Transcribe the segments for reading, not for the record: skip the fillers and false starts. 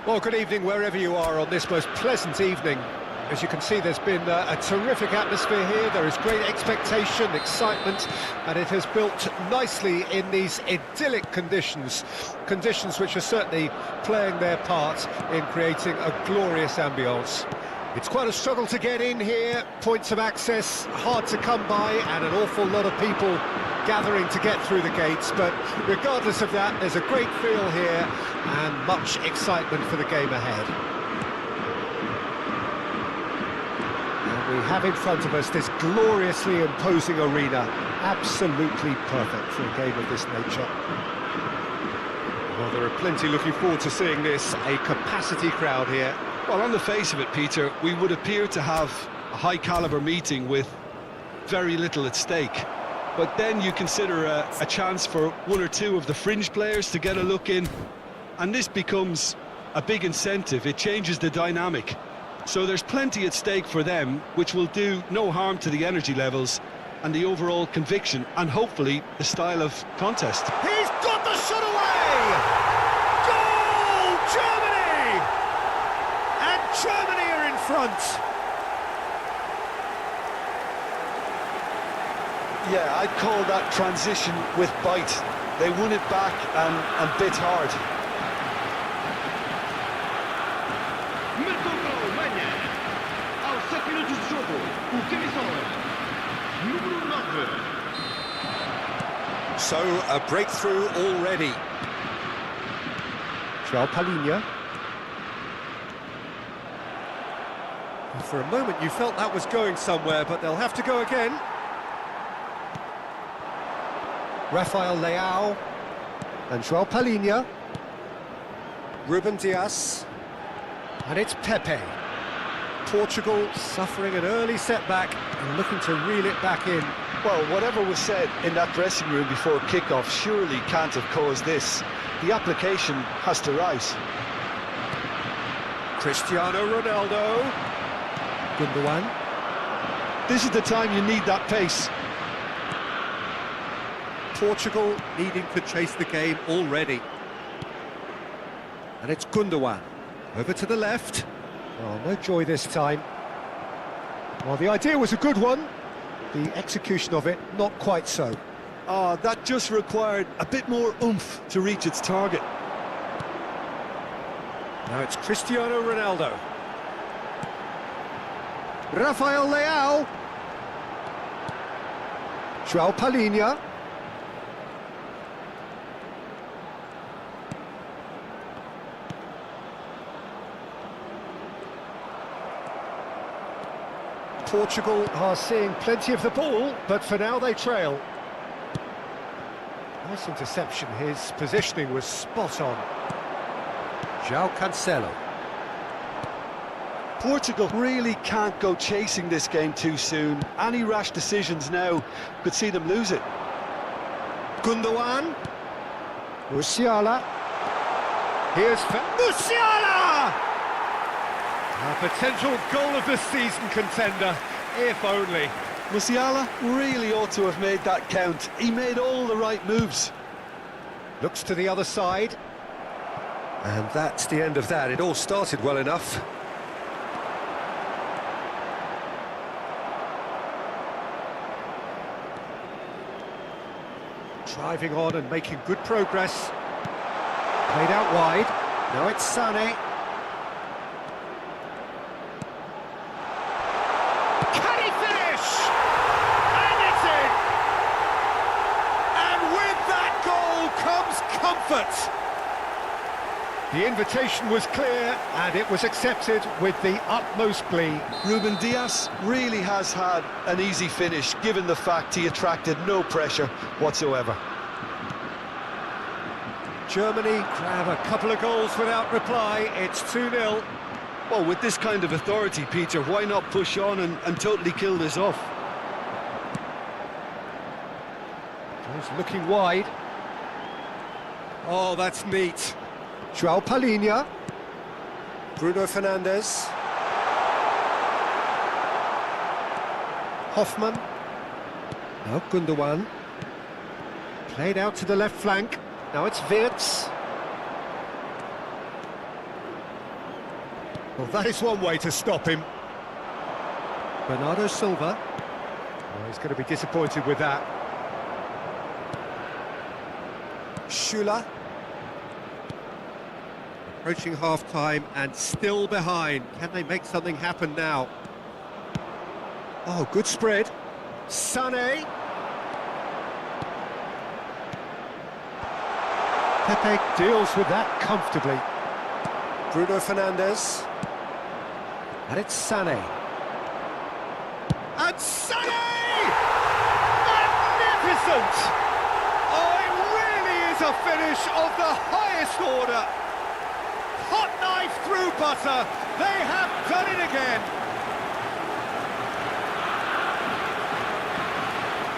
Well, good evening wherever you are on this most pleasant evening. As you can see, there's been a terrific atmosphere here. There is great expectation, excitement, and it has built nicely in these idyllic conditions. Conditions which are certainly playing their part in creating a glorious ambience. It's quite a struggle to get in here, points of access hard to come by, and an awful lot of people gathering to get through the gates, but regardless of that, there's a great feel here and much excitement for the game ahead. And we have in front of us this gloriously imposing arena, absolutely perfect for a game of this nature. Well, there are plenty looking forward to seeing this, a capacity crowd here. Well, on the face of it, Peter, we would appear to have a high-caliber meeting with very little at stake. But then you consider a chance for one or two of the fringe players to get a look in, and this becomes a big incentive. It changes the dynamic. So there's plenty at stake for them, which will do no harm to the energy levels and the overall conviction, and hopefully the style of contest. He's got the shot away! Goal! Germany! And Germany are in front! Yeah, I'd call that transition with bite. They won it back and bit hard. So, a breakthrough already. João Palhinha. For a moment you felt that was going somewhere, but they'll have to go again. Rafael Leao and João Palhinha, Ruben Dias, and it's Pepe. Portugal suffering an early setback and looking to reel it back in. Well, whatever was said in that dressing room before kickoff surely can't have caused this. The application has to rise. Cristiano Ronaldo. Gundogan. This is the time you need that pace. Portugal needing to chase the game already. And it's Gundogan. Over to the left. Oh, no joy this time. Well, the idea was a good one. The execution of it, not quite so. Oh, that just required a bit more oomph to reach its target. Now it's Cristiano Ronaldo. Rafael Leao. João Palhinha. Portugal are seeing plenty of the ball, but for now they trail. Nice interception, his positioning was spot on. João Cancelo. Portugal really can't go chasing this game too soon. Any rash decisions now could see them lose it. Gundogan. Musiala. Here's Musiala! A potential goal of the season contender, if only. Musiala really ought to have made that count. He made all the right moves. Looks to the other side. And that's the end of that. It all started well enough. Driving on and making good progress. Played out wide. Now it's Sané. The invitation was clear and it was accepted with the utmost glee. Ruben Dias really has had an easy finish, given the fact he attracted no pressure whatsoever. Germany grab a couple of goals without reply. It's 2-0. Well, with this kind of authority, Peter, why not push on and totally kill this off? He's looking wide. Oh, that's neat. João Palhinha. Bruno Fernandes. Hoffman. Now Gundogan. Played out to the left flank. Now it's Wirtz. Well, that is one way to stop him. Bernardo Silva. Oh, he's going to be disappointed with that. Schüller. Approaching half-time and still behind. Can they make something happen now? Oh, good spread. Sané. Pepe deals with that comfortably. Bruno Fernandes. And it's Sané. And Sané! Magnificent! Oh, it really is a finish of the highest order. Hot knife through butter. They have done it again.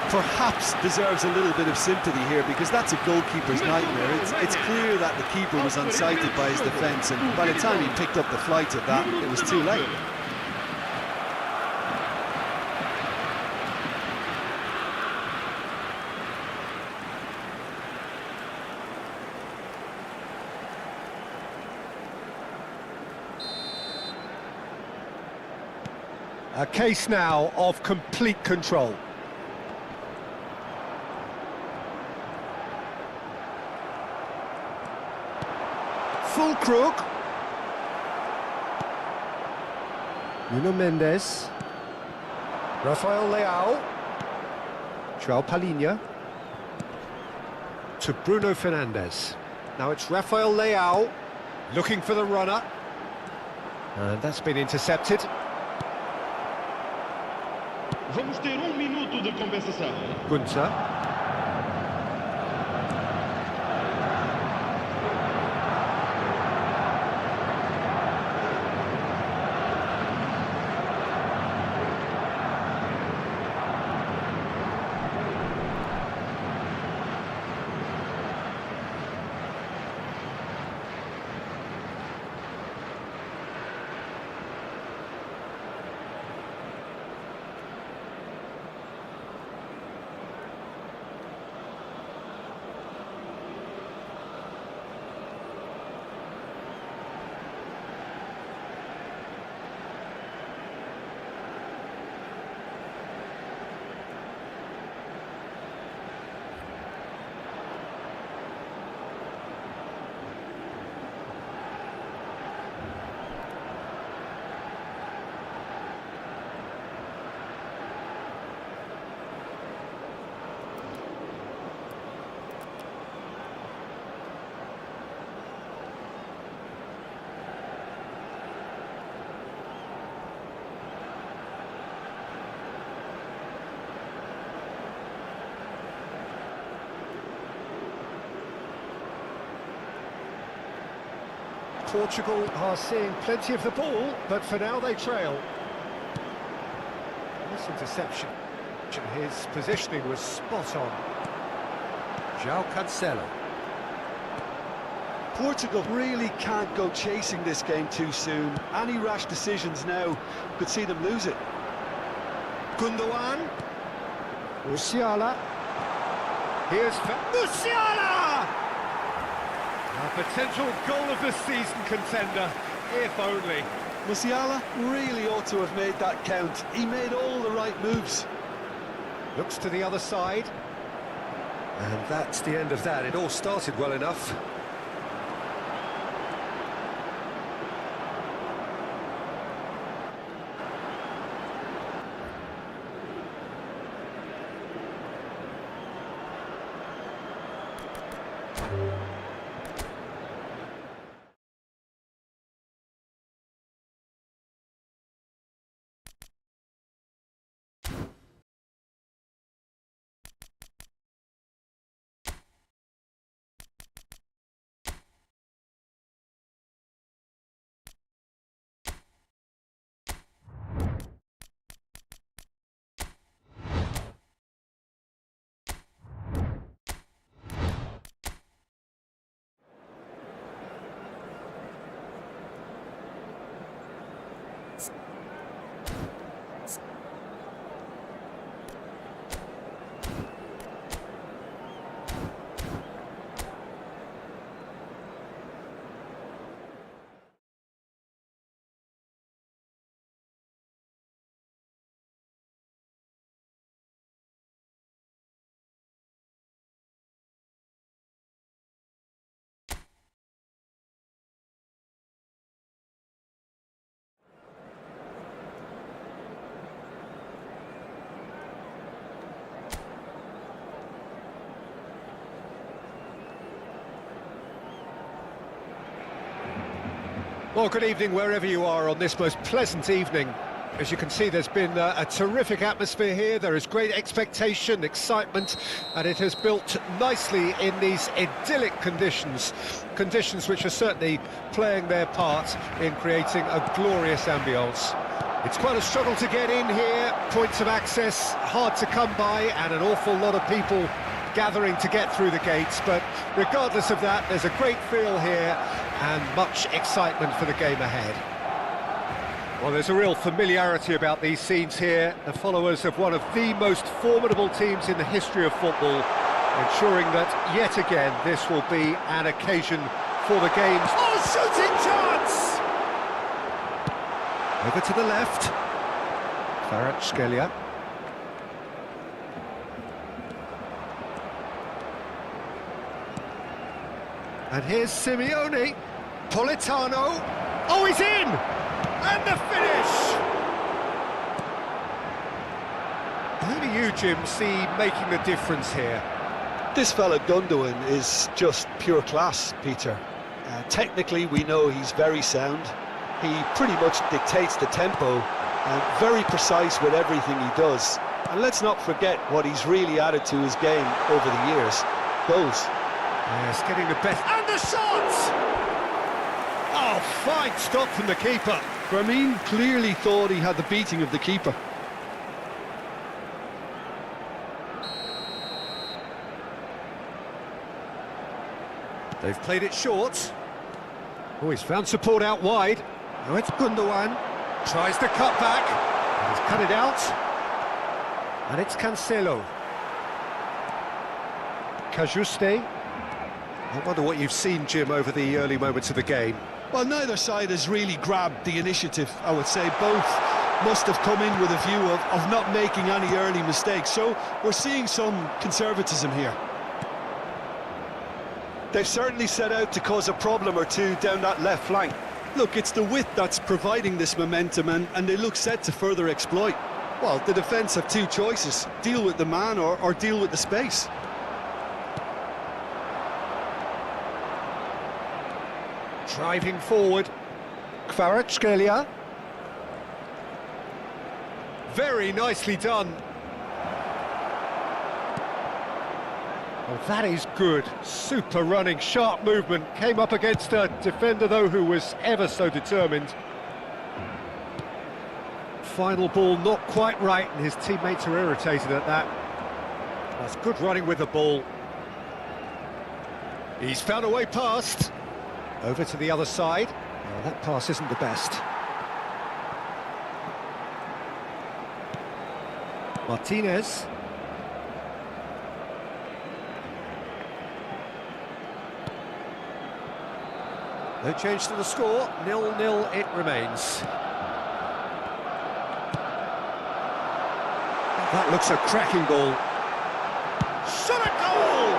Perhaps deserves a little bit of sympathy here, because that's a goalkeeper's nightmare. It's clear that the keeper was unsighted by his defence, and by the time he picked up the flight of that, it was too late. A case now of complete control. Full crook. Nuno Mendes. Rafael Leao. João Palhinha. To Bruno Fernandes. Now it's Rafael Leao looking for the runner. And that's been intercepted. Vamos ter minuto de compensação. Gunter. Portugal are seeing plenty of the ball, but for now they trail. Nice interception. His positioning was spot on. João Cancelo. Portugal really can't go chasing this game too soon. Any rash decisions now could see them lose it. Gundogan. Musiala. Here's Musiala! A potential goal of the season contender, if only. Musiala really ought to have made that count. He made all the right moves. Looks to the other side. And that's the end of that. It all started well enough. Well, good evening wherever you are on this most pleasant evening. As you can see, there's been a terrific atmosphere here. There is great expectation, excitement, and it has built nicely in these idyllic conditions. Conditions which are certainly playing their part in creating a glorious ambience. It's quite a struggle to get in here, points of access hard to come by, and an awful lot of people gathering to get through the gates, but regardless of that, there's a great feel here and much excitement for the game ahead. Well, there's a real familiarity about these scenes here, the followers of one of the most formidable teams in the history of football, ensuring that, yet again, this will be an occasion for the games. Oh, shooting chance! Over to the left. Kvaratskhelia. And here's Simeone. Politano. Oh, he's in! And the finish! Who do you, Jim, see making the difference here? This fella Gundogan is just pure class, Peter. Technically, we know he's very sound. He pretty much dictates the tempo and very precise with everything he does. And let's not forget what he's really added to his game over the years. Goals. Yes, getting the best. And the shot! Oh, fine stop from the keeper. Firmino clearly thought he had the beating of the keeper. They've played it short. Oh, he's found support out wide. Now it's Gundogan. Tries the cut back. And he's cut it out. And it's Cancelo. Cajuste. I wonder what you've seen, Jim, over the early moments of the game. Well, neither side has really grabbed the initiative, I would say. Both must have come in with a view of not making any early mistakes. So we're seeing some conservatism here. They've certainly set out to cause a problem or two down that left flank. Look, it's the width that's providing this momentum, and they look set to further exploit. Well, the defence have two choices: deal with the man or deal with the space. Driving forward. Kvaratskhelia. Very nicely done. Oh, that is good. Super running, sharp movement. Came up against a defender, though, who was ever so determined. Final ball not quite right, and his teammates are irritated at that. That's good running with the ball. He's found a way past. Over to the other side. Oh, that pass isn't the best. Martinez. No change to the score, 0-0 it remains. That looks a cracking ball. Shot a goal!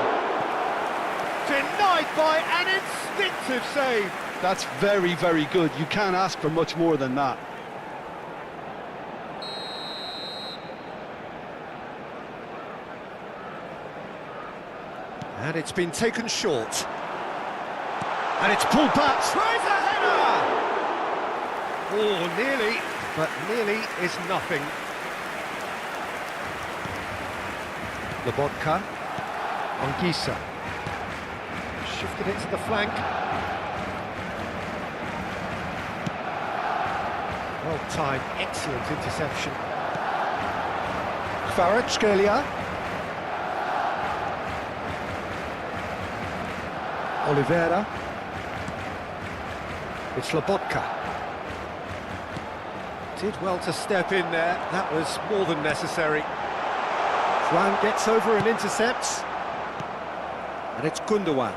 Denied by an instinctive save. That's very, very good. You can't ask for much more than that. And it's been taken short. And it's pulled back. Tries a header! Oh, nearly, but nearly is nothing. Lobotka. Anguissa. Shifted it to the flank. Well timed, excellent interception. Kvaratskhelia. Oliveira. It's Lobotka. Did well to step in there, that was more than necessary. Juan gets over and intercepts. And it's Gundogan.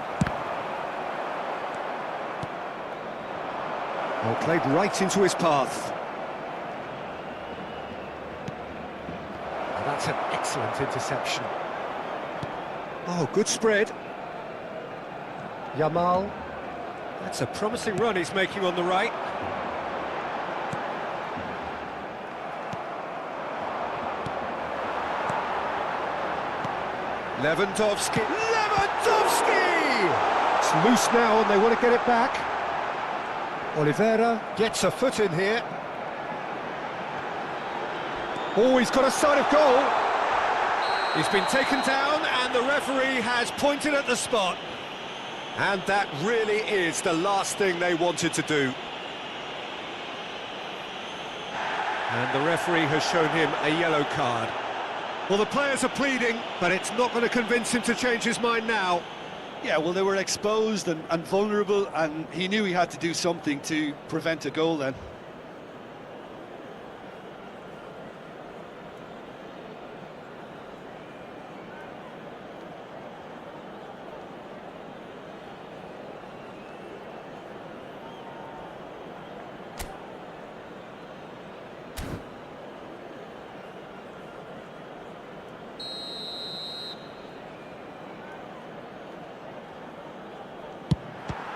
Well, played right into his path. And that's an excellent interception. Oh, good spread. Yamal. That's a promising run he's making on the right. Lewandowski. Lewandowski! It's loose now and they want to get it back. Oliveira gets a foot in here. Oh, he's got a sight of goal. He's been taken down and the referee has pointed at the spot. And that really is the last thing they wanted to do. And the referee has shown him a yellow card. Well, the players are pleading, but it's not going to convince him to change his mind now. Yeah, well, they were exposed and vulnerable, and he knew he had to do something to prevent a goal then.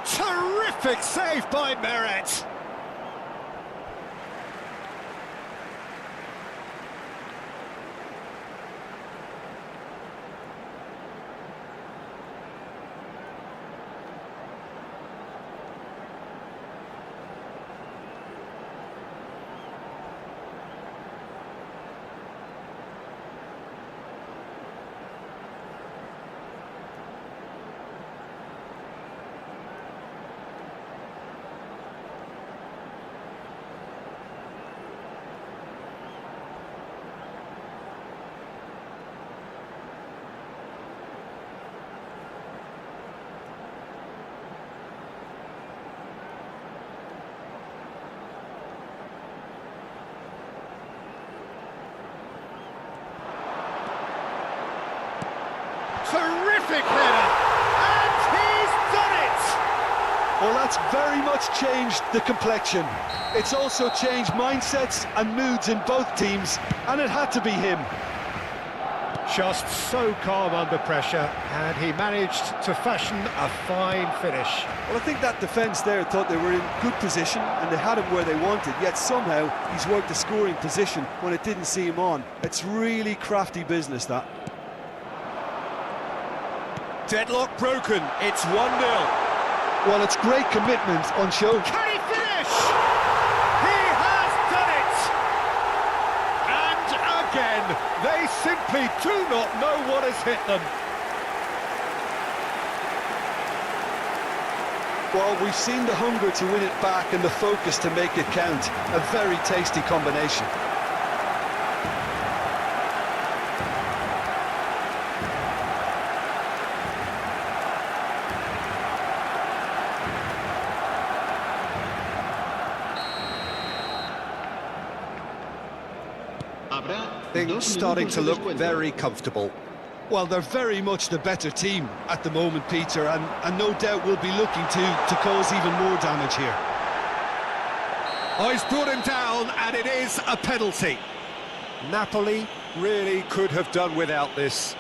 Terrific save by Meret. Terrific header, and he's done it! Well, that's very much changed the complexion. It's also changed mindsets and moods in both teams, and it had to be him. Just so calm under pressure, and he managed to fashion a fine finish. Well, I think that defence there thought they were in good position, and they had him where they wanted, yet somehow he's worked the scoring position when it didn't see him on. It's really crafty business, that. Deadlock broken, it's 1-0. Well, it's great commitment on show. Can he finish? He has done it! And again, they simply do not know what has hit them. Well, we've seen the hunger to win it back and the focus to make it count. A very tasty combination. Things starting to look very comfortable. Well, they're very much the better team at the moment, Peter, and no doubt will be looking to cause even more damage here. Oh, he's brought him down, and it is a penalty. Napoli really could have done without this.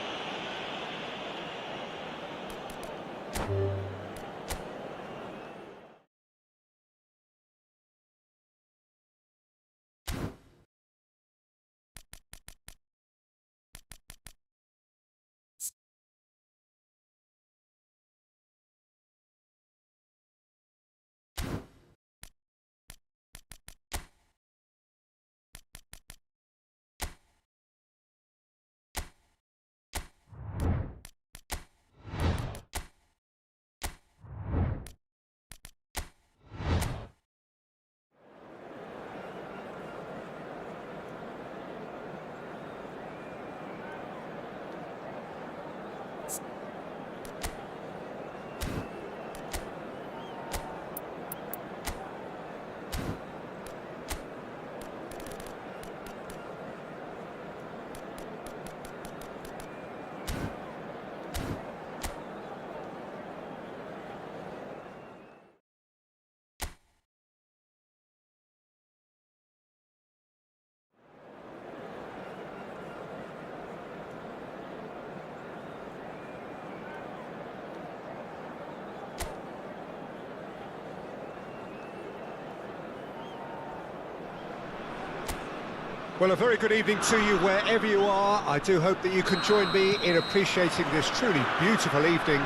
Well, a very good evening to you wherever you are. I do hope that you can join me in appreciating this truly beautiful evening.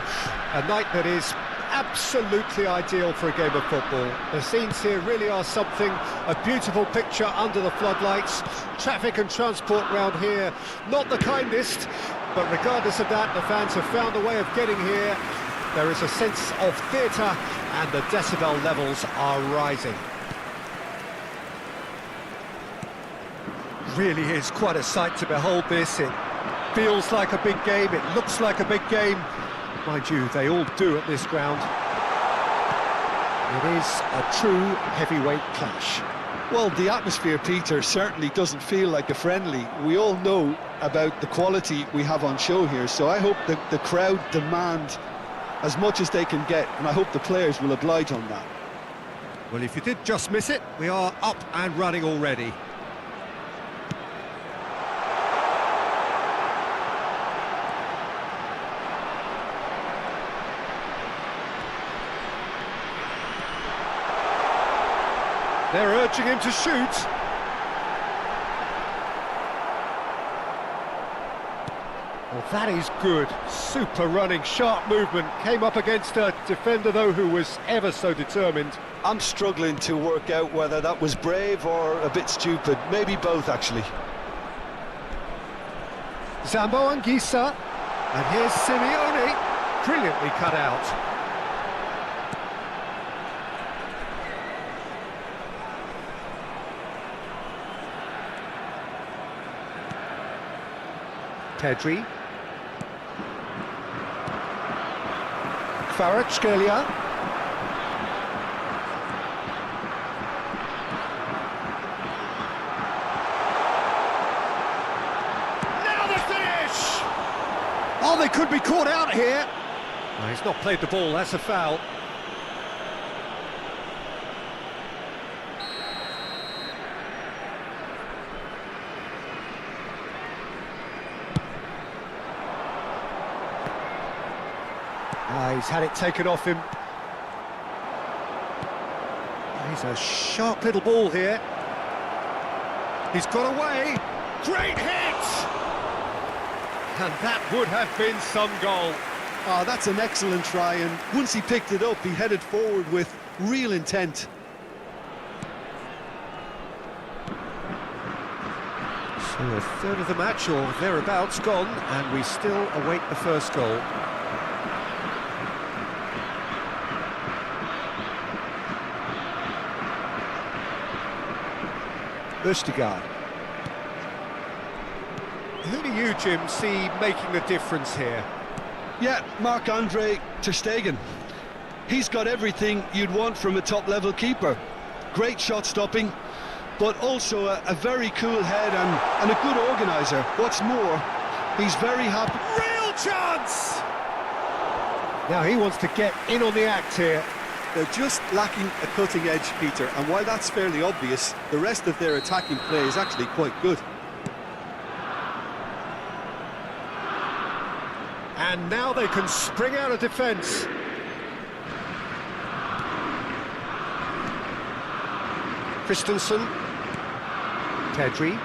A night that is absolutely ideal for a game of football. The scenes here really are something, a beautiful picture under the floodlights. Traffic and transport round here, not the kindest, but regardless of that, the fans have found a way of getting here. There is a sense of theatre and the decibel levels are rising. Really is quite a sight to behold this. It feels like a big game, it looks like a big game. Mind you, they all do at this ground. It is a true heavyweight clash. Well, the atmosphere, Peter, certainly doesn't feel like a friendly. We all know about the quality we have on show here, so I hope that the crowd demand as much as they can get, and I hope the players will oblige on that. Well, if you did just miss it, we are up and running already. They're urging him to shoot. Well, that is good. Super running, sharp movement. Came up against a defender, though, who was ever so determined. I'm struggling to work out whether that was brave or a bit stupid. Maybe both, actually. Zambo Anguissa. And here's Simeone. Brilliantly cut out. Pedri. Kvaratskhelia. Now the finish! Oh, they could be caught out here. No, he's not played the ball, that's a foul. He's had it taken off him. He's a sharp little ball here. He's got away. Great hit! And that would have been some goal. Oh, that's an excellent try, and once he picked it up, he headed forward with real intent. So a third of the match, or thereabouts, gone, and we still await the first goal. Østigard. Who do you, Jim, see making the difference here? Yeah, Marc-Andre ter Stegen. He's got everything you'd want from a top-level keeper. Great shot stopping, but also a very cool head and a good organiser. What's more, he's very happy. Real chance! Now he wants to get in on the act here. They're just lacking a cutting edge, Peter, and while that's fairly obvious, the rest of their attacking play is actually quite good. And now they can spring out of defence. Christensen. Pedri.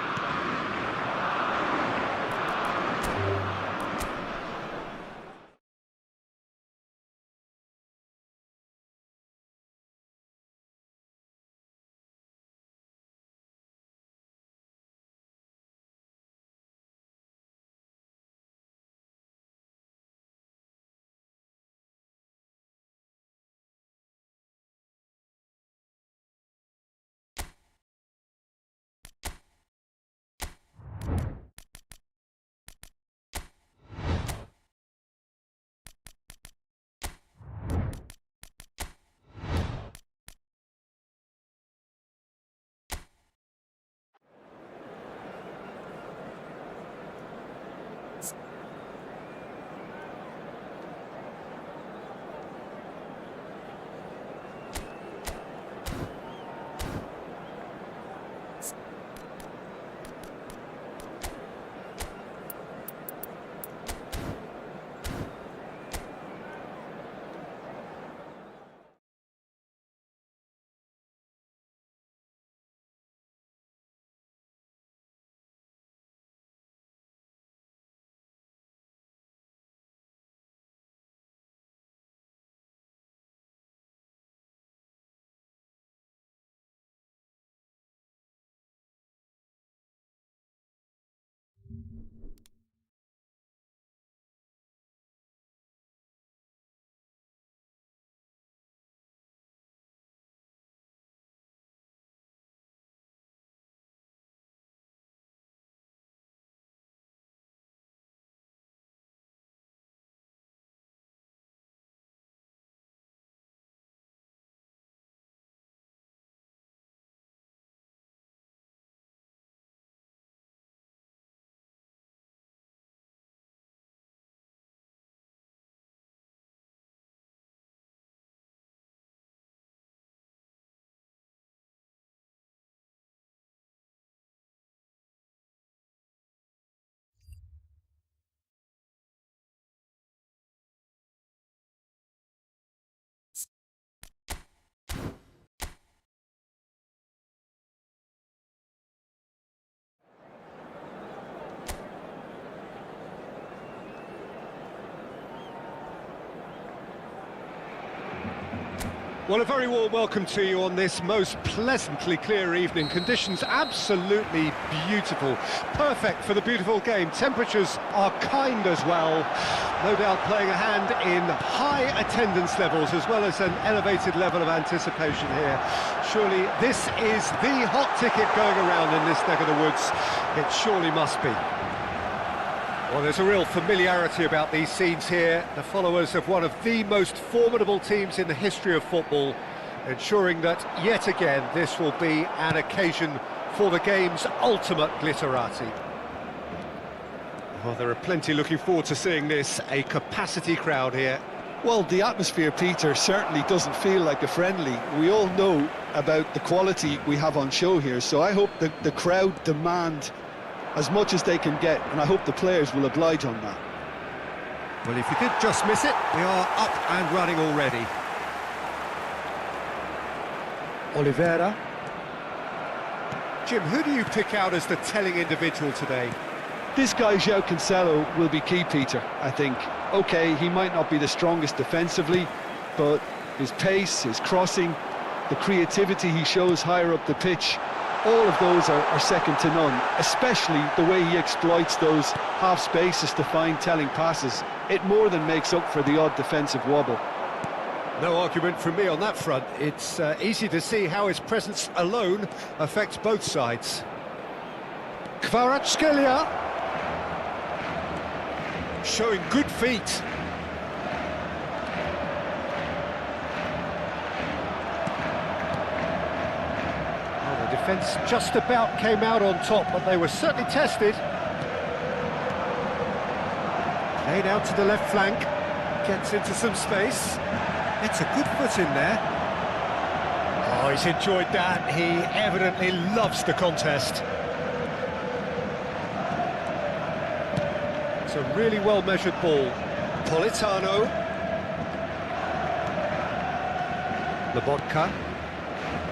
Well, a very warm welcome to you on this most pleasantly clear evening. Conditions absolutely beautiful. Perfect for the beautiful game. Temperatures are kind as well. No doubt playing a hand in high attendance levels as well as an elevated level of anticipation here. Surely this is the hot ticket going around in this neck of the woods. It surely must be. Well, there's a real familiarity about these scenes here. The followers of one of the most formidable teams in the history of football, ensuring that, yet again, this will be an occasion for the game's ultimate glitterati. Well, there are plenty looking forward to seeing this, a capacity crowd here. Well, the atmosphere, Peter, certainly doesn't feel like a friendly. We all know about the quality we have on show here, so I hope the crowd demand as much as they can get, and I hope the players will oblige on that. Well, if you did just miss it, we are up and running already. Oliveira. Jim, who do you pick out as the telling individual today? This guy, João Cancelo, will be key, Peter, I think. OK, he might not be the strongest defensively, but his pace, his crossing, the creativity he shows higher up the pitch, all of those are second to none, especially the way he exploits those half spaces to find telling passes. It more than makes up for the odd defensive wobble. No argument from me on that front. It's easy to see how his presence alone affects both sides. Kvaratskhelia showing good feet. Defence just about came out on top, but they were certainly tested. Played out to the left flank, gets into some space. It's a good foot in there. Oh, he's enjoyed that. He evidently loves the contest. It's a really well-measured ball. Politano. Lobotka.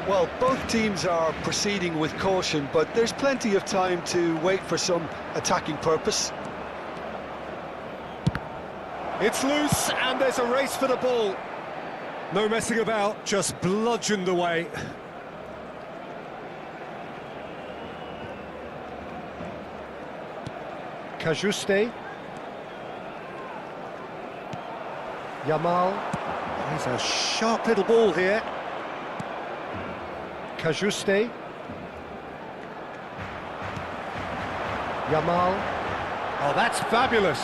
Well, both teams are proceeding with caution, but there's plenty of time to wait for some attacking purpose. It's loose, and there's a race for the ball. No messing about, just bludgeoned away. Cajuste. Yamal. He's a sharp little ball here. Cajuste. Yamal. Oh, that's fabulous.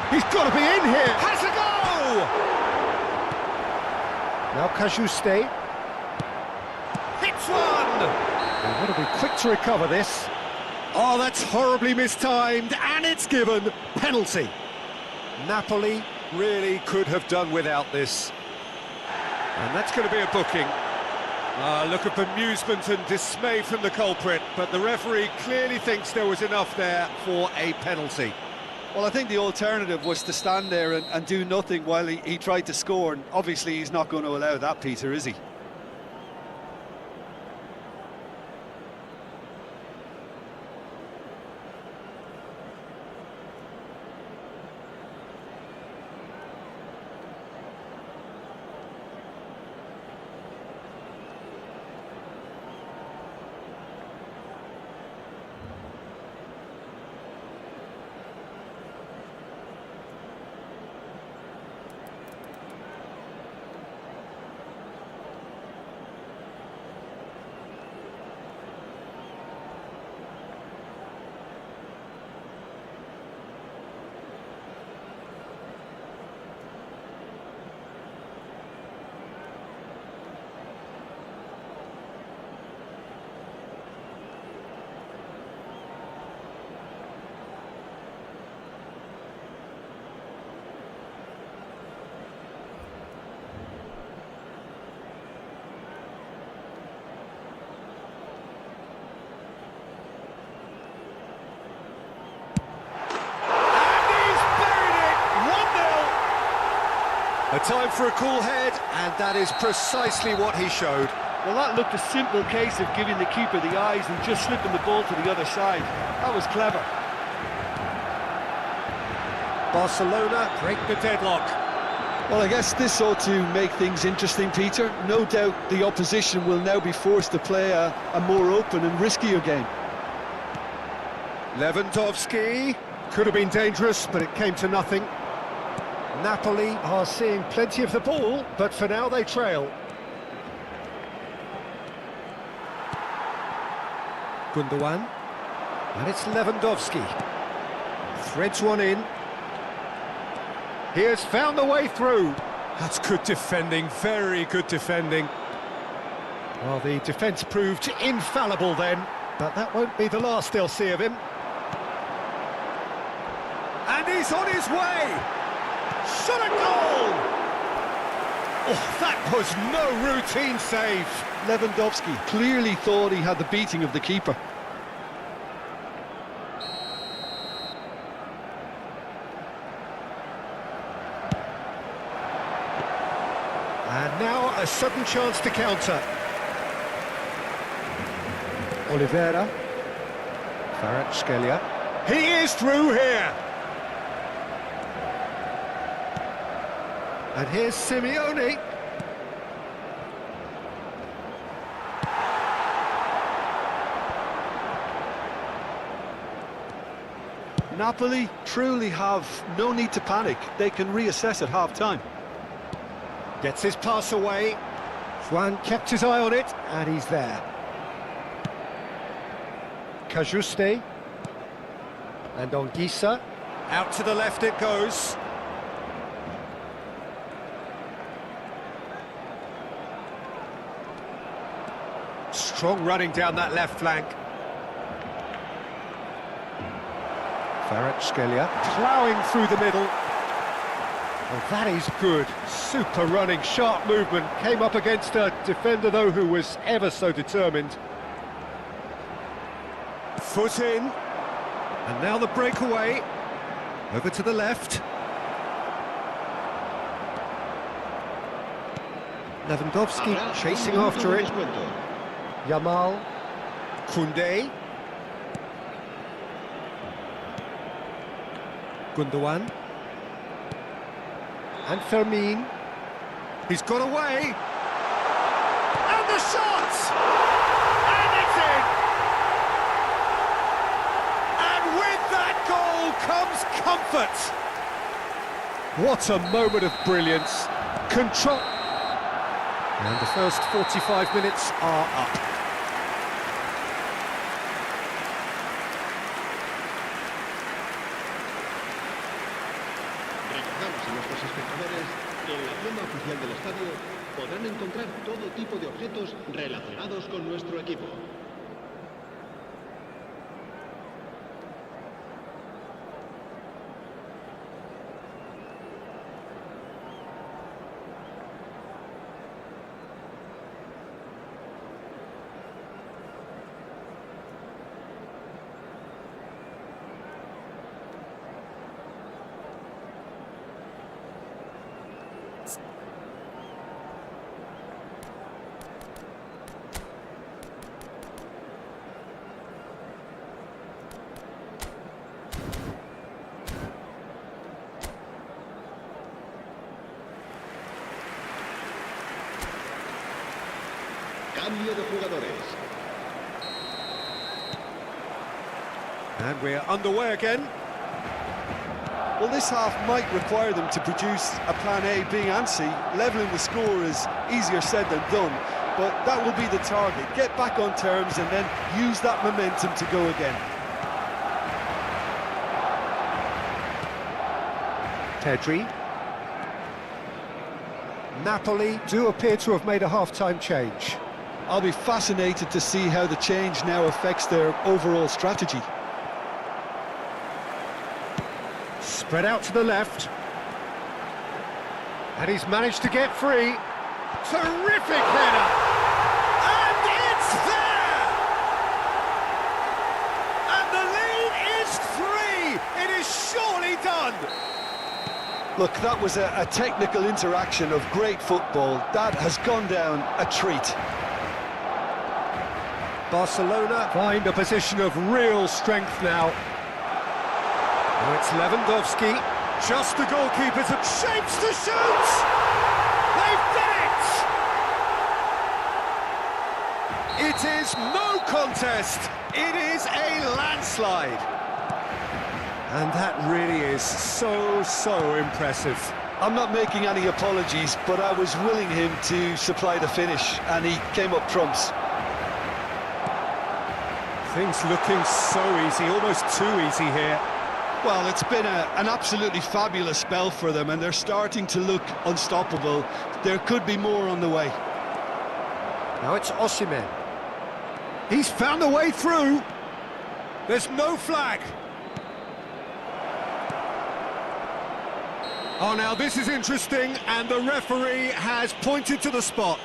He's got to be in here. Has a go! Now Cajuste. Hits one! They've got to be quick to recover this. Oh, that's horribly mistimed, and it's given. Penalty. Napoli really could have done without this. And that's going to be a booking. Look at bemusement and dismay from the culprit, but the referee clearly thinks there was enough there for a penalty. Well, I think the alternative was to stand there and do nothing while he tried to score, and obviously he's not going to allow that, Peter, is he? A time for a cool head, and that is precisely what he showed. Well, that looked a simple case of giving the keeper the eyes and just slipping the ball to the other side. That was clever. Barcelona break the deadlock. Well, I guess this ought to make things interesting, Peter. No doubt the opposition will now be forced to play a more open and riskier game. Lewandowski could have been dangerous, but it came to nothing. Napoli are seeing plenty of the ball, but for now they trail. Gundogan, and it's Lewandowski. Threads one in. He has found the way through. That's good defending, very good defending. Well, the defence proved infallible then, but that won't be the last they'll see of him. And he's on his way! Shot a goal! Oh, that was no routine save. Lewandowski clearly thought he had the beating of the keeper. And now a sudden chance to counter. Oliveira. Kvaratskhelia. He is through here! And here's Simeone. Napoli truly have no need to panic. They can reassess at half-time. Gets his pass away. Juan kept his eye on it, and he's there. Cajuste. And on Gisa. Out to the left it goes. Strong running down that left flank. Kvaratskhelia ploughing through the middle. Oh, that is good. Super running, sharp movement. Came up against a defender, though, who was ever so determined. Foot in. And now the breakaway. Over to the left. Lewandowski chasing after it. Yamal. Koundé. Gundogan. And Fermin. He's got away. And the shot! And it's in! And with that goal comes comfort. What a moment of brilliance. Control. And the first 45 minutes are up. Recordamos a nuestros espectadores que en la tienda oficial del estadio podrán encontrar todo tipo de objetos relacionados con nuestro equipo. Cambio de jugadores. And we're underway again. Well, this half might require them to produce a plan A, B and C. Levelling the score is easier said than done, but that will be the target. Get back on terms and then use that momentum to go again. Pedri. Napoli do appear to have made a half-time change. I'll be fascinated to see how the change now affects their overall strategy. Spread out to the left. And he's managed to get free. Terrific header! And it's there! And the lead is 3! It is surely done! Look, that was a technical interaction of great football. That has gone down a treat. Barcelona find a position of real strength now. Now it's Lewandowski. Just the goalkeeper's shapes to shoot! They've done it! It is no contest. It is a landslide. And that really is so impressive. I'm not making any apologies, but I was willing him to supply the finish, and he came up trumps. Things looking so easy, almost too easy here. Well, it's been an absolutely fabulous spell for them, and they're starting to look unstoppable. There could be more on the way. Now it's Osimhen. He's found a way through. There's no flag. Oh, now this is interesting, and the referee has pointed to the spot.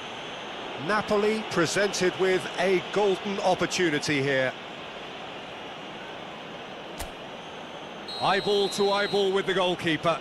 Napoli presented with a golden opportunity here. Eyeball to eyeball with the goalkeeper.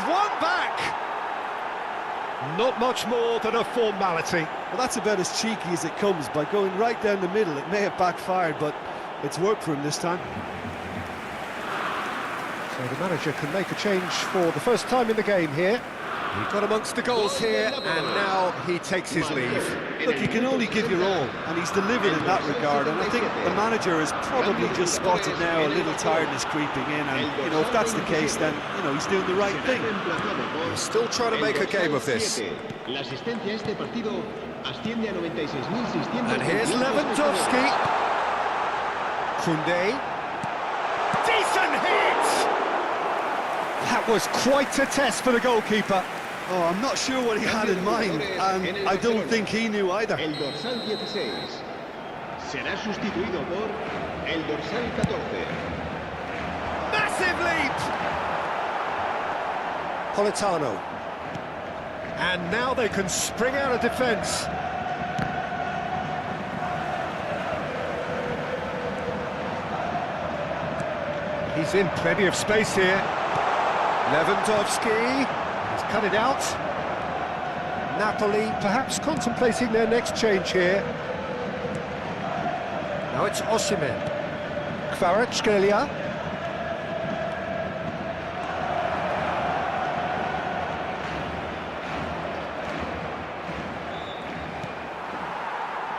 One back! Not much more than a formality. Well, that's about as cheeky as it comes. By going right down the middle, it may have backfired, but it's worked for him this time. So the manager can make a change for the first time in the game here. He got amongst the goals here, and now he takes his leave. Look, you can only give your all, and he's delivered in that regard, and I think the manager has probably just spotted now a little tiredness creeping in, and, you know, if that's the case, then, you know, he's doing the right thing. He's still trying to make a game of this. And here's Lewandowski. Koundé. Decent hit! That was quite a test for the goalkeeper. Oh, I'm not sure what he had in mind, and I don't think he knew either. El dorsal 16 será sustituido por el dorsal 14. Massive leap! Politano. And now they can spring out of defence. He's in plenty of space here. Lewandowski. He's cut it out. Napoli perhaps contemplating their next change here. Now it's Osimhen. Kvaratskhelia.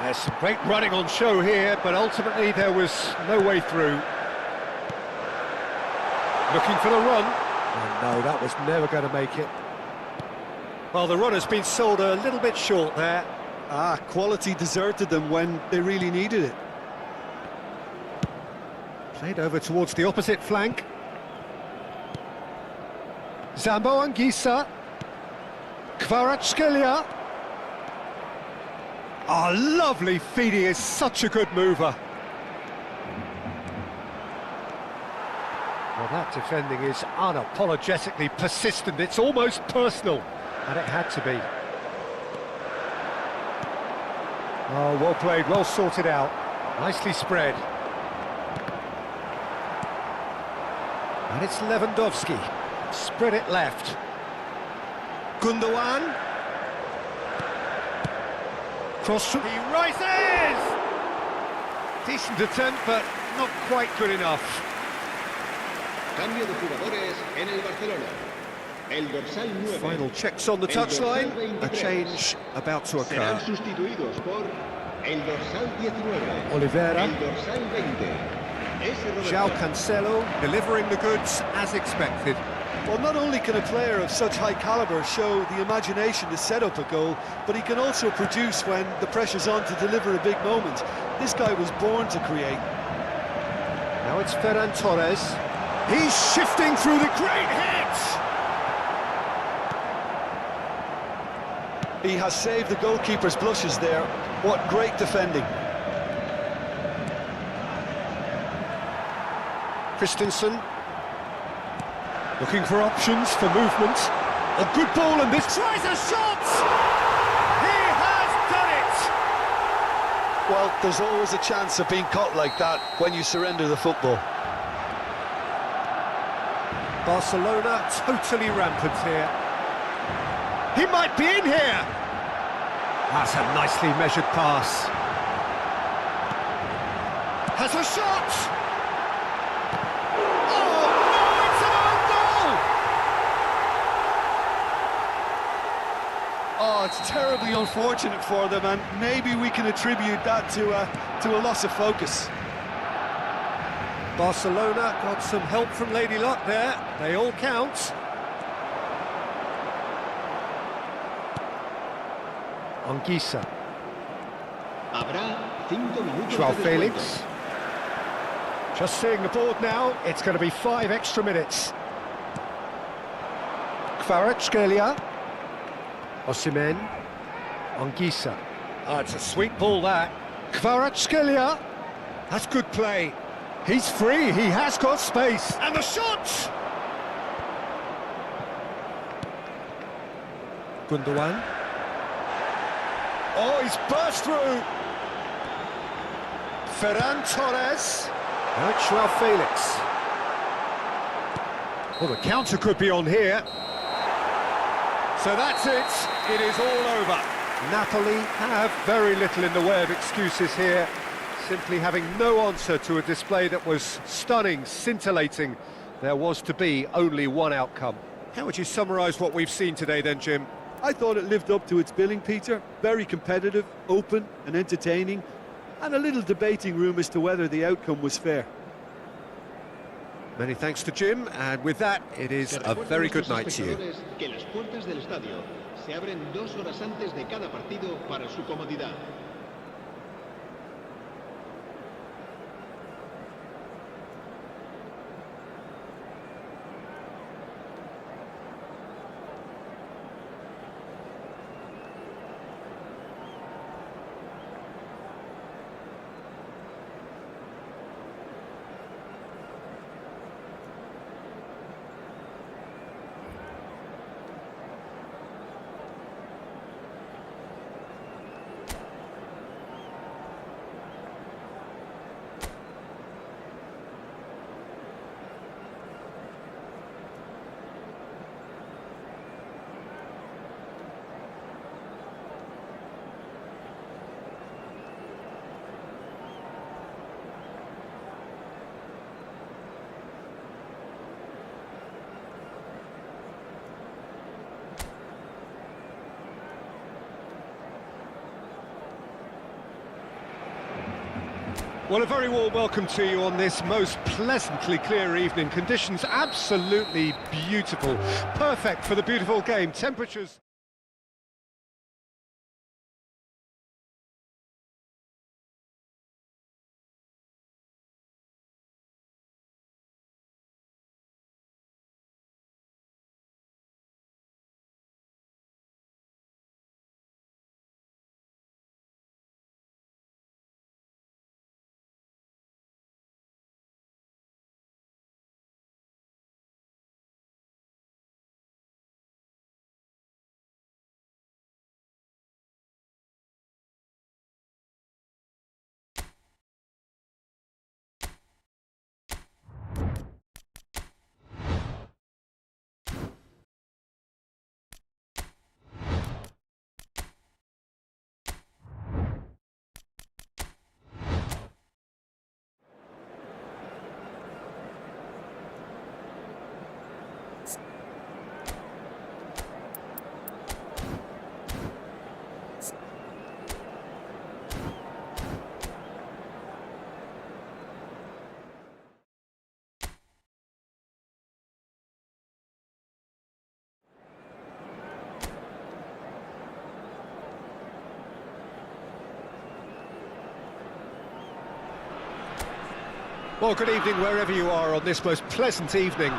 There's some great running on show here, but ultimately there was no way through. Looking for the run. Oh, no, that was never going to make it. Well, the run has been sold a little bit short there. Quality deserted them when they really needed it. Played over towards the opposite flank. Zambo Anguissa. Kvaratskhelia. Oh, lovely feed. He is such a good mover. Well, that defending is unapologetically persistent. It's almost personal, and it had to be. Oh, well played, well sorted out. Nicely spread. And it's Lewandowski. Spread it left. Gundogan. Cross. He rises! Decent attempt, but not quite good enough. Cambio de jugadores en el Barcelona. El dorsal 9. Final checks on the touchline. A change about to occur. Serán sustituidos por El dorsal 19. Oliveira. El dorsal 20. João Cancelo delivering the goods as expected. Well, not only can a player of such high calibre show the imagination to set up a goal, but he can also produce when the pressure's on to deliver a big moment. This guy was born to create. Now it's Ferran Torres. He's shifting through the great hit! He has saved the goalkeeper's blushes there. What great defending. Christensen. Looking for options for movement. A good ball and this tries a shot! He has done it! Well, there's always a chance of being caught like that when you surrender the football. Barcelona totally rampant here. He might be in here! That's a nicely measured pass. Has a shot! Oh, it's terribly unfortunate for them, and maybe we can attribute that to a loss of focus. Barcelona got some help from Lady Luck there. They all count. Anguissa. Habrá 5 minutos João de Felix. descuento. Just seeing the board now, it's going to be 5 extra minutes. Kvaratskhelia. Osimhen. Anguissa. Oh, it's a sweet ball, that. Kvaratskhelia. That's good play. He's free, he has got space. And the shot! Gundogan. Oh, he's burst through. Ferran Torres. Now it's João Felix. Well, the counter could be on here. So that's it. It is all over. Napoli have very little in the way of excuses here. Simply having no answer to a display that was stunning, scintillating. There was to be only one outcome. How would you summarise what we've seen today then, Jim? I thought it lived up to its billing, Peter. Very competitive, open and entertaining, and a little debating room as to whether the outcome was fair. Many thanks to Jim, and with that, it is a very good night to you. Que las puertas del estadio se abren 2 horas antes de cada partido para su comodidad. Well, a very warm welcome to you on this most pleasantly clear evening. Conditions absolutely beautiful. Perfect for the beautiful game. Temperatures... Well, good evening wherever you are on this most pleasant evening.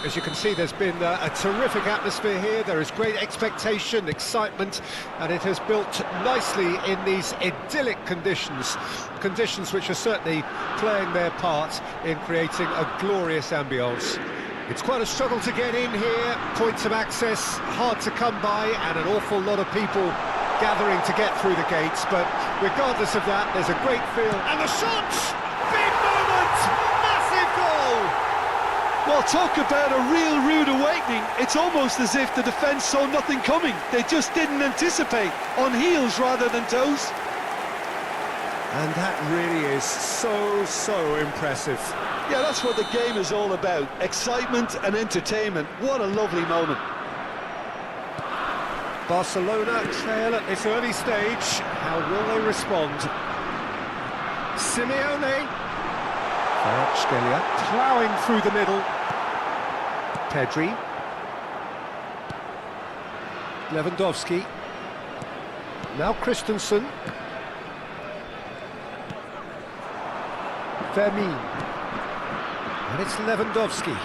As you can see, there's been a terrific atmosphere here. There is great expectation, excitement, and it has built nicely in these idyllic conditions. Conditions which are certainly playing their part in creating a glorious ambience. It's quite a struggle to get in here, points of access hard to come by, and an awful lot of people gathering to get through the gates. But regardless of that, there's a great feel. And the shot! Big moment! Massive goal! Well, talk about a real rude awakening. It's almost as if the defence saw nothing coming. They just didn't anticipate, on heels rather than toes. And that really is so impressive. Yeah, that's what the game is all about. Excitement and entertainment. What a lovely moment. Barcelona trail at this early stage. How will they respond? Simeone. Kvaratskhelia ploughing through the middle. Pedri. Lewandowski. Now Christensen. Vermeer. And it's Lewandowski.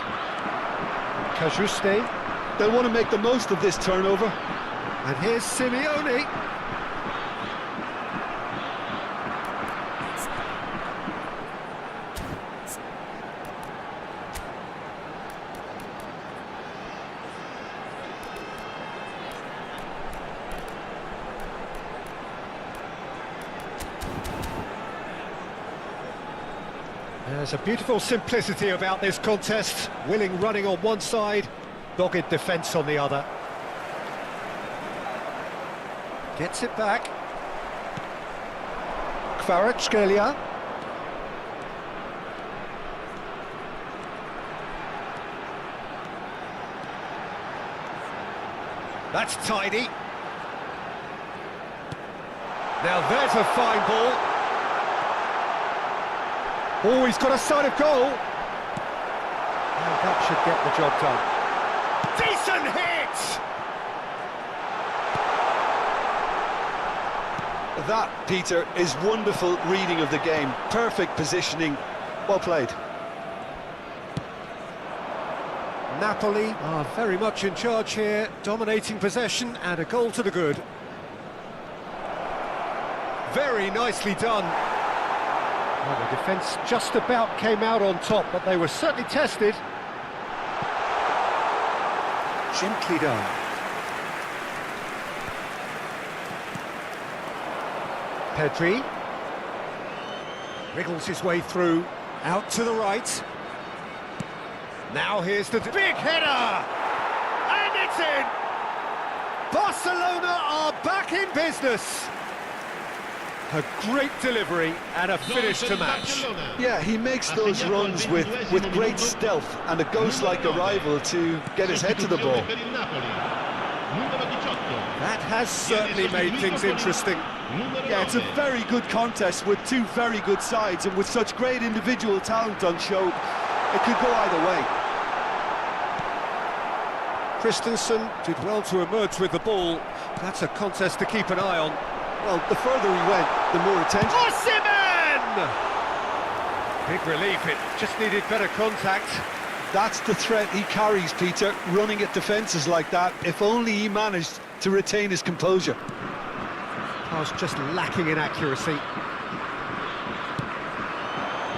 Cajuste. They'll want to make the most of this turnover. And here's Simeone. There's a beautiful simplicity about this contest. Willing running on one side, dogged defence on the other. Gets it back. Kvaratskhelia. That's tidy. Now there's a fine ball. Oh, he's got a sight of goal. And that should get the job done. Decent hit! That, Peter, is wonderful reading of the game. Perfect positioning. Well played. Napoli are very much in charge here, dominating possession and a goal to the good. Very nicely done. Well, the defence just about came out on top, but they were certainly tested. Gently done. Pedri. Wriggles his way through, out to the right. Now here's the big header! And it's in! Barcelona are back in business! A great delivery and a finish to match. Yeah, he makes those runs with great stealth and a ghost-like arrival to get his head to the ball. That has certainly made things interesting. Yeah, it's a very good contest with two very good sides, and with such great individual talent on show, it could go either way. Christensen did well to emerge with the ball. That's a contest to keep an eye on. Well, the further he went, the more attention. Osimhen! Big relief, it just needed better contact. That's the threat he carries, Peter, running at defences like that. If only he managed to retain his composure. Pass just lacking in accuracy.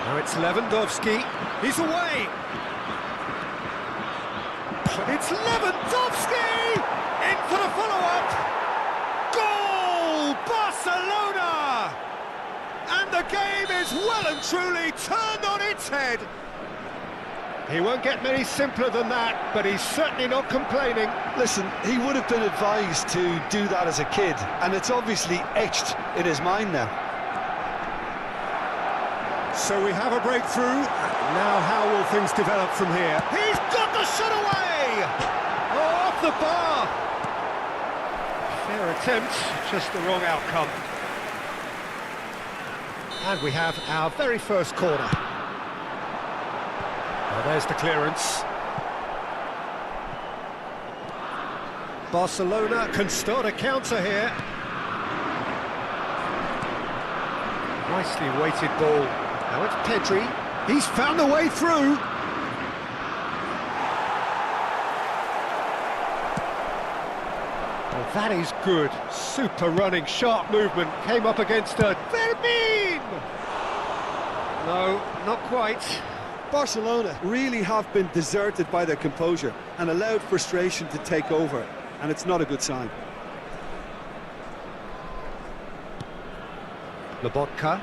Now it's Lewandowski. He's away! It's Lewandowski! In for the follow-up! Goal! Barcelona! And the game is well and truly turned on its head. He won't get many simpler than that, but he's certainly not complaining. Listen, he would have been advised to do that as a kid, and it's obviously etched in his mind now. So we have a breakthrough. Now how will things develop from here? He's got the shot away! Oh, off the bar! Fair attempt, just the wrong outcome. And we have our very first corner. Well, there's the clearance. Barcelona can start a counter here. Nicely weighted ball. Now it's Pedri. He's found a way through. Oh, that is good. Super running, sharp movement. Came up against a Fermin! No, not quite. Barcelona really have been deserted by their composure and allowed frustration to take over, and it's not a good sign. Lobotka.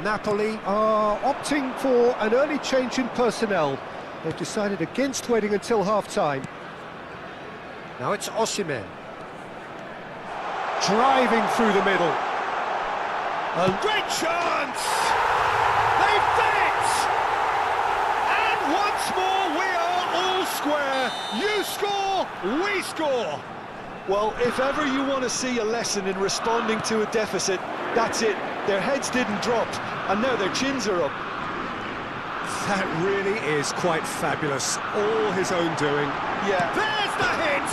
Napoli are opting for an early change in personnel. They've decided against waiting until half-time. Now it's Osimhen. Driving through the middle. A great chance! They've done it! And once more we are all square. You score, we score. Well, if ever you want to see a lesson in responding to a deficit, that's it. Their heads didn't drop, and now their chins are up. That really is quite fabulous. All his own doing. Yeah. There's the hit!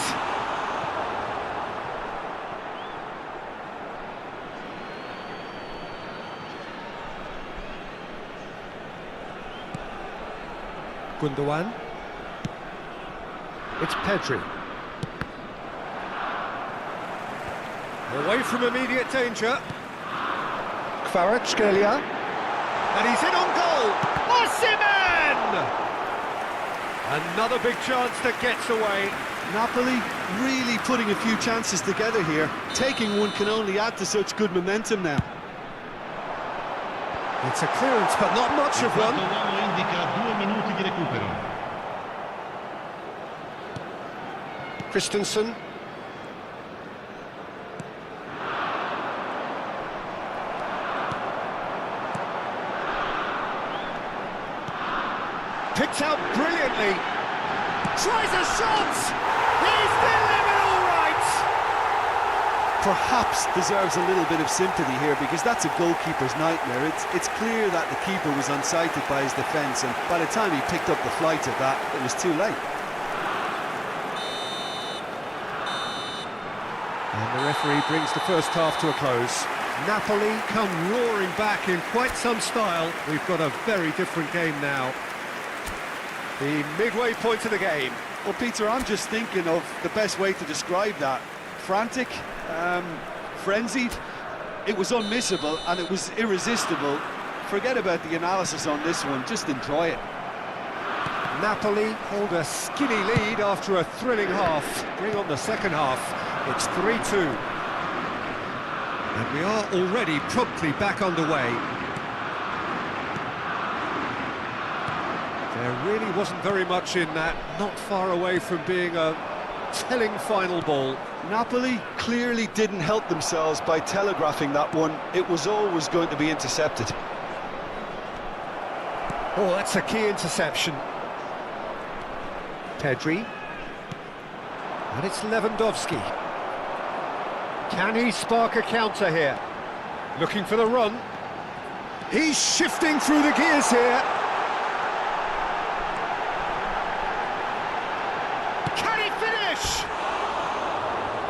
Gundogan. It's Pedri. Away from immediate danger. Kvaratskhelia. And he's in on goal. Osimhen! Another big chance that gets away. Napoli really putting a few chances together here. Taking one can only add to such good momentum now. It's a clearance, but not much of one. indica 2 minuti di recupero. Christensen. Picked out brilliantly. Tries a shot! He's delivered all right! Perhaps deserves a little bit of sympathy here, because that's a goalkeeper's nightmare. It's clear that the keeper was unsighted by his defence, and by the time he picked up the flight of that, it was too late. And the referee brings the first half to a close. Napoli come roaring back in quite some style. We've got a very different game now. The midway point of the game. Well, Peter, I'm just thinking of the best way to describe that. Frantic, frenzied. It was unmissable and it was irresistible. Forget about the analysis on this one, just enjoy it. Napoli hold a skinny lead after a thrilling half. Bring on the second half. It's 3-2. And we are already promptly back underway. There really wasn't very much in that, not far away from being a telling final ball. Napoli clearly didn't help themselves by telegraphing that one. It was always going to be intercepted. Oh, that's a key interception. Pedri. And it's Lewandowski. Can he spark a counter here? Looking for the run. He's shifting through the gears here. Can he finish?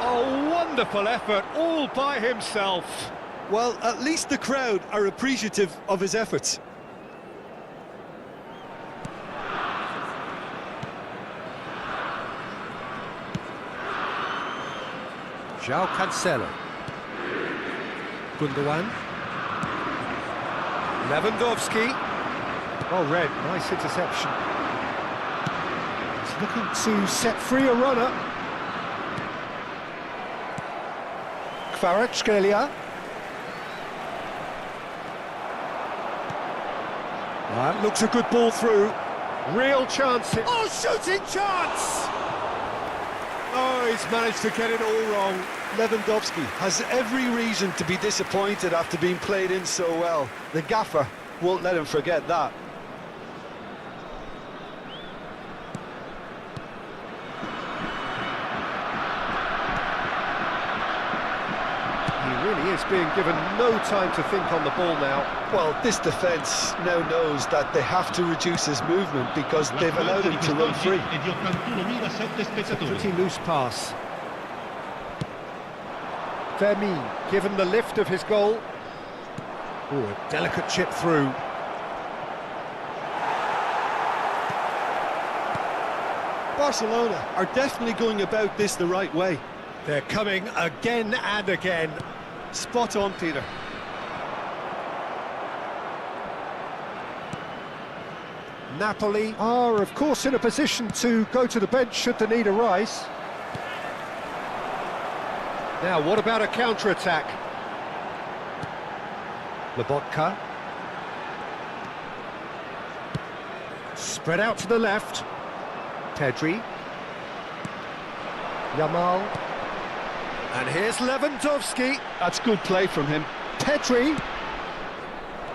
A wonderful effort all by himself. Well, at least the crowd are appreciative of his efforts. João Cancelo. Gundogan. Lewandowski. Oh, Red, nice interception. He's looking to set free a runner. Kvaratskhelia. That looks a good ball through. Real chance. Oh, shooting chance! Oh, he's managed to get it all wrong. Lewandowski has every reason to be disappointed after being played in so well. The gaffer won't let him forget that. He really is being given no time to think on the ball now. Well, this defence now knows that they have to reduce his movement because they've allowed him to run free. It's a pretty loose pass. Fermin, given the lift of his goal. Oh, a delicate chip through. Barcelona are definitely going about this the right way. They're coming again and again. Spot on, Peter. Napoli are, of course, in a position to go to the bench should the need arise. Now, what about a counter-attack? Lobotka. Spread out to the left. Pedri. Yamal. And here's Lewandowski. That's good play from him. Pedri.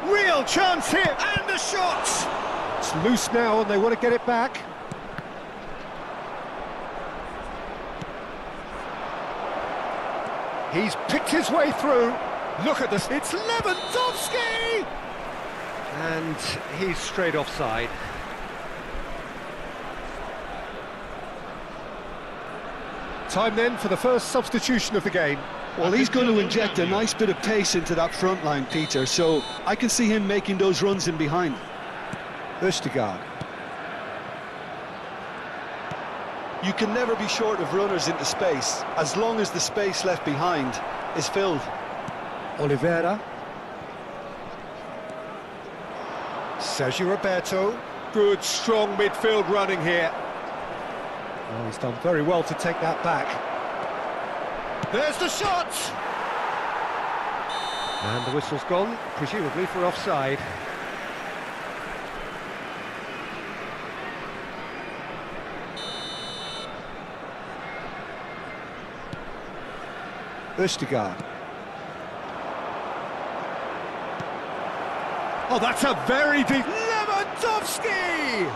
Real chance here, and the shot! It's loose now, and they want to get it back. He's picked his way through. Look at this, it's Lewandowski! And he's straight offside. Time then for the first substitution of the game. Well, he's going to inject a nice bit of pace into that front line, Peter, so I can see him making those runs in behind. Østigard. You can never be short of runners into space, as long as the space left behind is filled. Oliveira. Sergio Roberto. Good, strong midfield running here. Oh, he's done very well to take that back. There's the shot! And the whistle's gone, presumably for offside. Østigard. Oh, that's a very deep... Lewandowski!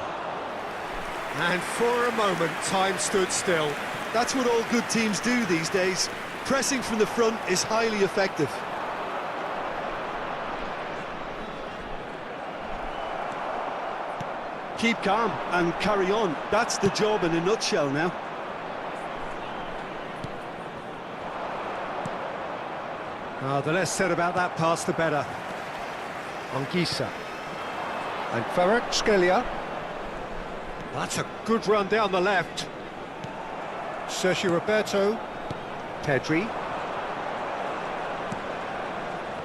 And for a moment, time stood still. That's what all good teams do these days. Pressing from the front is highly effective. Keep calm and carry on. That's the job in a nutshell now. Oh, the less said about that pass, the better. Anguissa. And Kvaratskhelia. That's a good run down the left. Sergio Roberto. Pedri.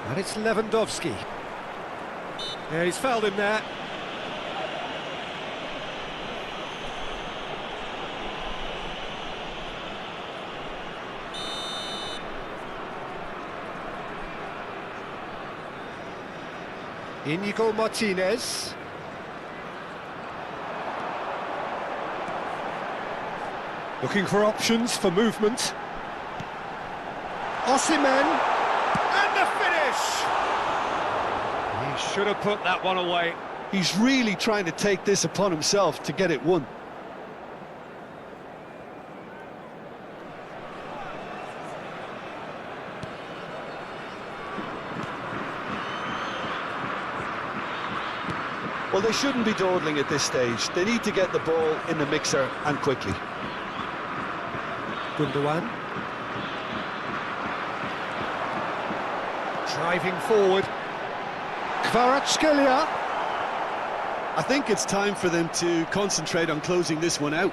And it's Lewandowski. Yeah, he's fouled him there. Inigo Martinez. Looking for options for movement. Osimhen. And the finish! He should have put that one away. He's really trying to take this upon himself to get it won. Well, they shouldn't be dawdling at this stage. They need to get the ball in the mixer and quickly. Gundogan. Driving forward. Kvaratskhelia. I think it's time for them to concentrate on closing this one out.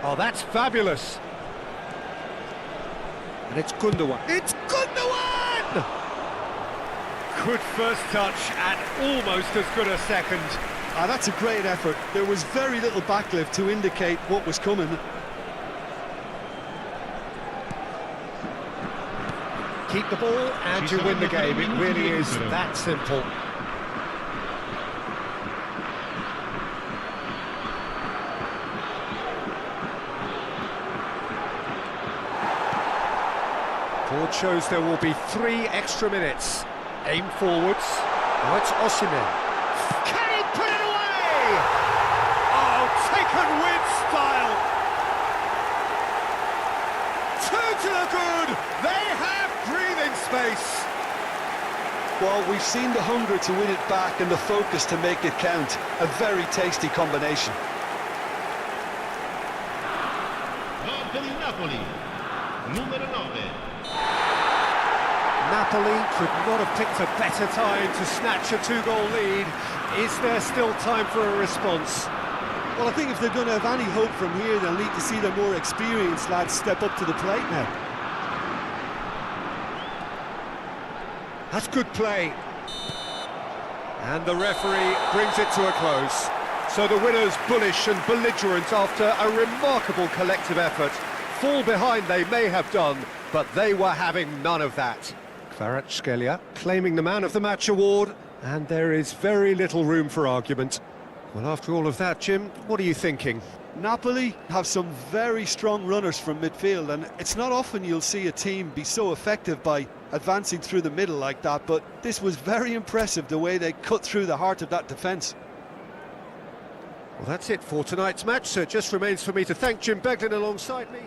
Oh, that's fabulous. And it's Gundogan. It's Gundogan! Good first touch and almost as good a second. Ah, that's a great effort. There was very little backlift to indicate what was coming. Keep the ball and you win the game. It really is that simple. Board shows there will be 3 extra minutes. Aim forwards. Now it's Osimhen. Can he put it away? Oh, taken with style. 2 to the good. They have breathing space. Well, we've seen the hunger to win it back and the focus to make it count. A very tasty combination. Gol per il Napoli. Numero 9. Napoli could not have picked a better time to snatch a two-goal lead. Is there still time for a response? Well, I think if they're going to have any hope from here, they'll need to see their more experienced lads step up to the plate now. That's good play. And the referee brings it to a close. So the winners bullish and belligerent after a remarkable collective effort. Fall behind they may have done, but they were having none of that. Kvaratskhelia claiming the Man of the Match award, and there is very little room for argument. Well, after all of that, Jim, what are you thinking? Napoli have some very strong runners from midfield, and it's not often you'll see a team be so effective by advancing through the middle like that, but this was very impressive, the way they cut through the heart of that defence. Well, that's it for tonight's match, so it just remains for me to thank Jim Beglin alongside me.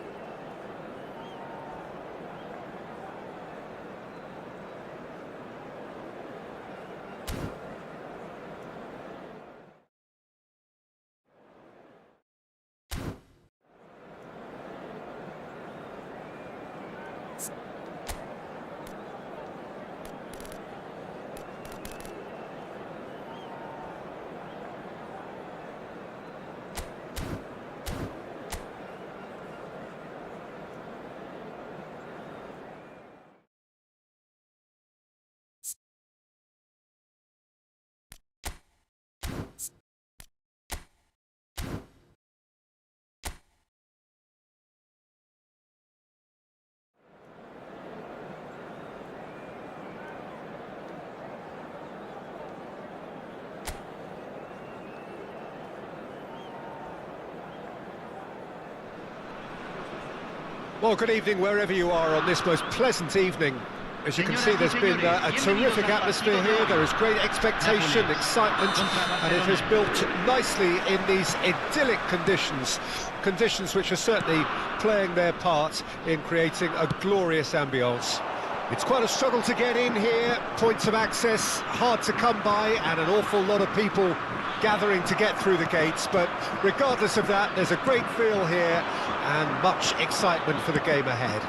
Well, good evening wherever you are on this most pleasant evening. As you can see, there's been a terrific atmosphere here. There is great expectation, excitement, and it has built nicely in these idyllic conditions. Conditions which are certainly playing their part in creating a glorious ambience. It's quite a struggle to get in here, points of access hard to come by, and an awful lot of people gathering to get through the gates, but regardless of that, there's a great feel here and much excitement for the game ahead.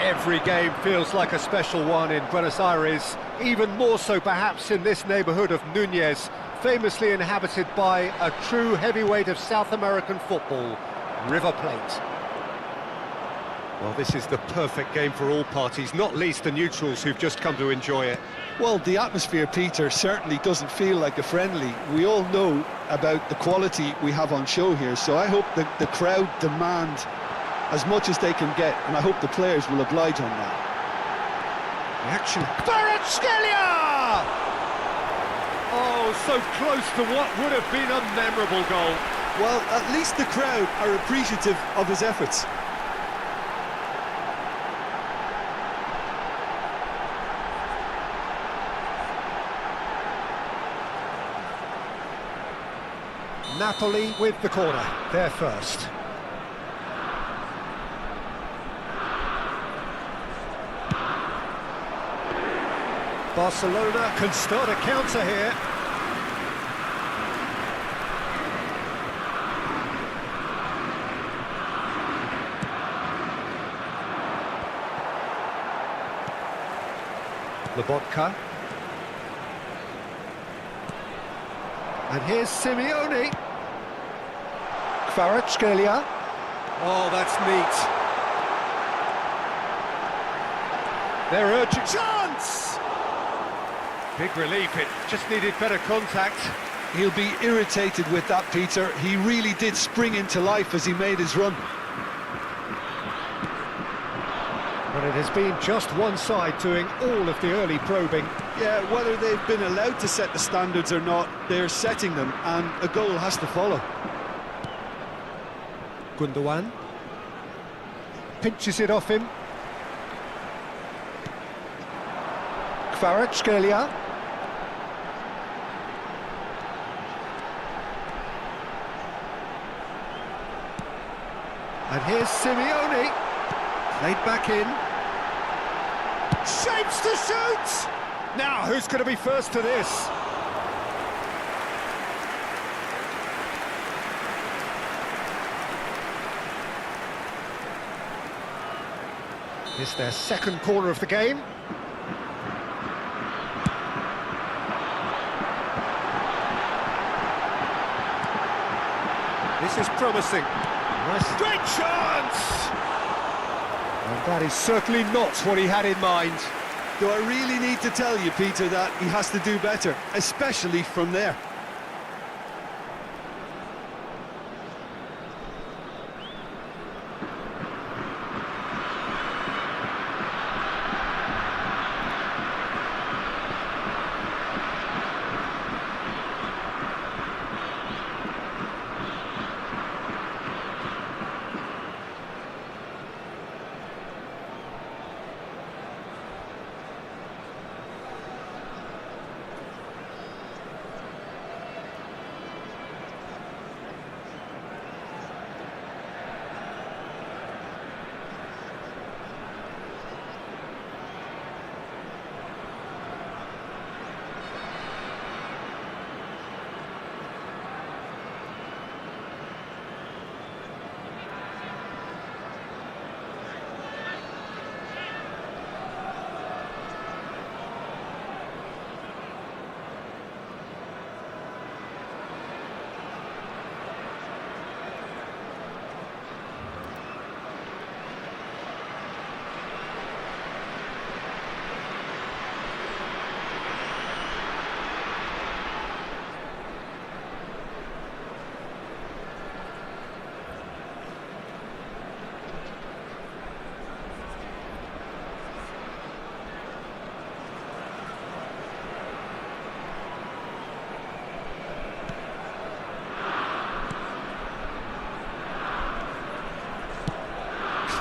Every game feels like a special one in Buenos Aires, even more so perhaps in this neighbourhood of Núñez, famously inhabited by a true heavyweight of South American football, River Plate. Well, this is the perfect game for all parties, not least the neutrals who've just come to enjoy it. Well, the atmosphere, Peter, certainly doesn't feel like a friendly. We all know about the quality we have on show here, so I hope that the crowd demand as much as they can get, and I hope the players will oblige on that. Reaction. Kvaratskhelia! Oh, so close to what would have been a memorable goal. Well, at least the crowd are appreciative of his efforts. Napoli with the corner, they're first. Barcelona can start a counter here. Lobotka. And here's Simeone. Kvaratskhelia. Oh, that's neat. They're urgent. Chance! Big relief, it just needed better contact. He'll be irritated with that, Peter. He really did spring into life as he made his run. But it has been just one side doing all of the early probing. Yeah, whether they've been allowed to set the standards or not, they're setting them, and a goal has to follow. Gundogan pinches it off him. Kvaratskhelia. And here's Simeone. Played back in. Shapes to shoot! Now, who's going to be first to this? It's their second corner of the game. This is promising. Nice straight chance! And that is certainly not what he had in mind. Do I really need to tell you, Peter, that he has to do better, especially from there?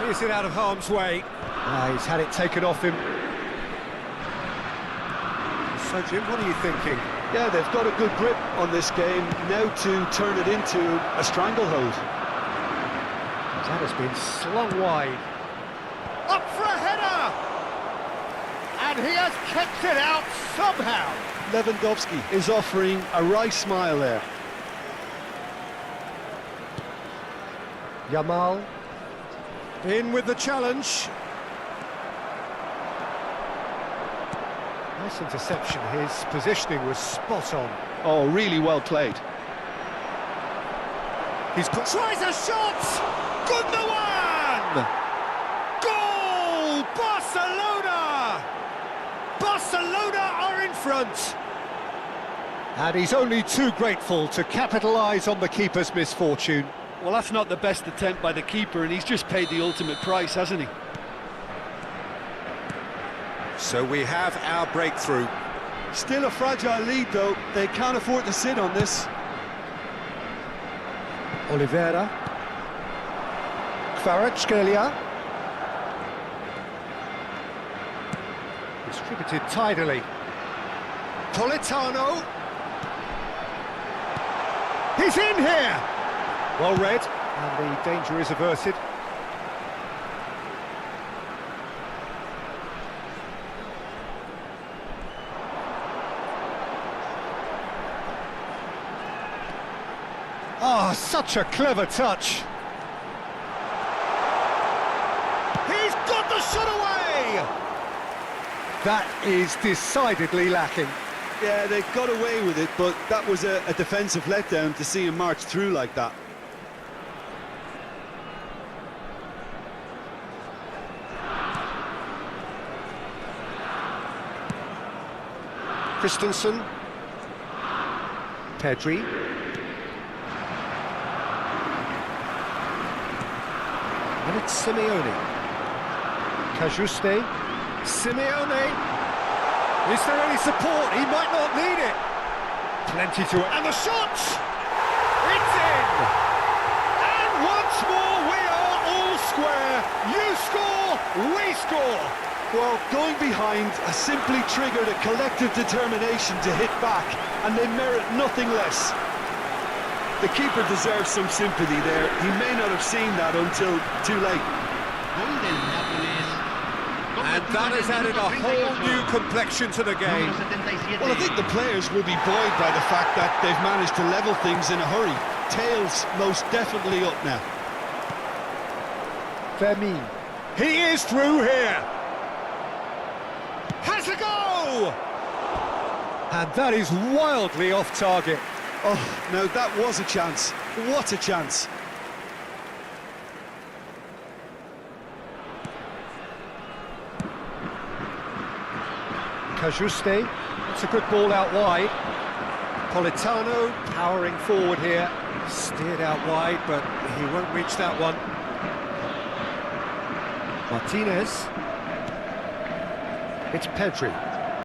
Clears it out of harm's way. He's had it taken off him. So, Jim, what are you thinking? Yeah, they've got a good grip on this game, now to turn it into a stranglehold. That has been slung wide. Up for a header! And he has kept it out somehow. Lewandowski is offering a wry smile there. Yamal in with the challenge. Nice interception. His positioning was spot on. Oh, really well played. Tries a shot! Gundogan! Goal! Barcelona! Barcelona are in front! And he's only too grateful to capitalise on the keeper's misfortune. Well, that's not the best attempt by the keeper, and he's just paid the ultimate price, hasn't he? So we have our breakthrough. Still a fragile lead, though. They can't afford to sit on this. Oliveira. Kvaratskhelia. Distributed tidily. Politano. He's in here! Well read, and the danger is averted. Oh, such a clever touch. He's got the shot away! That is decidedly lacking. Yeah, they got away with it, but that was a defensive letdown to see him march through like that. Christensen. Pedri. And it's Simeone. Cajuste. Simeone. Is there any support? He might not need it. Plenty to it. And the shot! It's in! And once more we are all square. You score, we score. Well, going behind has simply triggered a collective determination to hit back, and they merit nothing less. The keeper deserves some sympathy there. He may not have seen that until too late. And that has added a whole new complexion to the game. Well, I think the players will be buoyed by the fact that they've managed to level things in a hurry. Tails most definitely up now. Fermin. He is through here. Has a go! And that is wildly off target. Oh, now that was a chance. What a chance. Cajuste, it's a good ball out wide. Politano powering forward here. Steered out wide, but he won't reach that one. Martinez. It's Pedri.